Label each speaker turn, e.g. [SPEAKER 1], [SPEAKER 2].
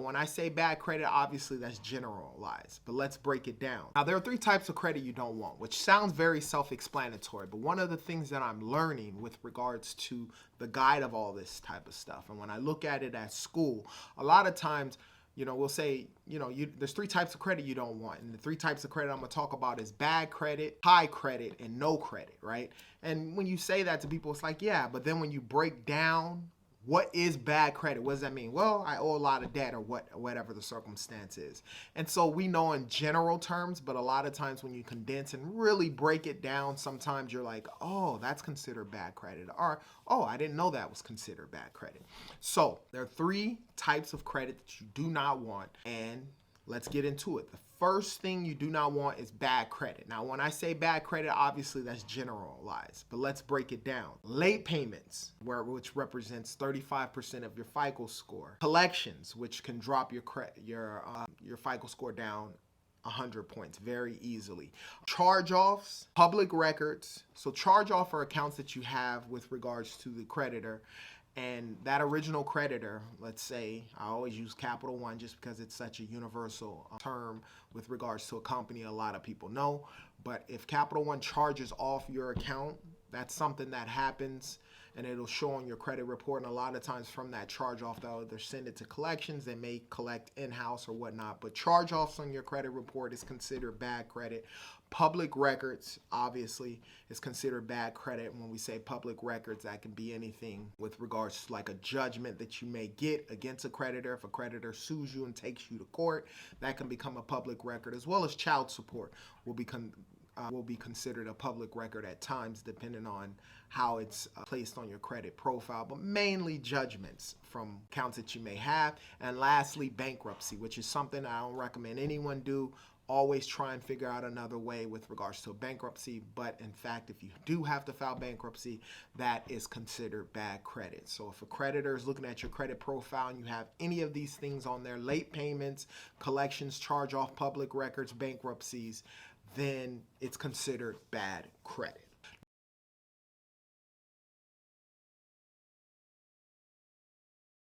[SPEAKER 1] when I say bad credit, obviously that's generalized, but let's break it down. Now, there are three types of credit you don't want, which sounds very self-explanatory, but one of the things that I'm learning with regards to the guide of all this type of stuff, and when I look at it at school, a lot of times, we'll say, there's three types of credit you don't want. And the three types of credit I'm going to talk about is bad credit, high credit, and no credit, right? And when you say that to people, it's like, yeah, but then when you break down what is bad credit, what does that mean? Well, I owe a lot of debt or whatever the circumstance is. And so we know in general terms, but a lot of times when you condense and really break it down, sometimes you're like, oh, that's considered bad credit. Or, oh, I didn't know that was considered bad credit. So there are three types of credit that you do not want. And let's get into it. The first thing you do not want is bad credit. Now, when I say bad credit, obviously that's generalized, but let's break it down. Late payments, which represents 35% of your FICO score. Collections, which can drop your FICO score down 100 points very easily. Charge-offs, public records. So charge-off are accounts that you have with regards to the creditor. And that original creditor, let's say, I always use Capital One just because it's such a universal term with regards to a company a lot of people know. But if Capital One charges off your account, that's something that happens and it'll show on your credit report. And a lot of times from that charge off, they'll either send it to collections, they may collect in-house or whatnot. But charge offs on your credit report is considered bad credit. Public records, obviously, is considered bad credit. When we say public records, that can be anything with regards to like a judgment that you may get against a creditor. If a creditor sues you and takes you to court, that can become a public record, as well as child support will be considered a public record at times, depending on how it's placed on your credit profile, but mainly judgments from accounts that you may have. And lastly, bankruptcy, which is something I don't recommend anyone do. Always try and figure out another way with regards to a bankruptcy. But in fact, if you do have to file bankruptcy, that is considered bad credit. So if a creditor is looking at your credit profile and you have any of these things on there, late payments, collections, charge off, public records, bankruptcies, then it's considered bad credit.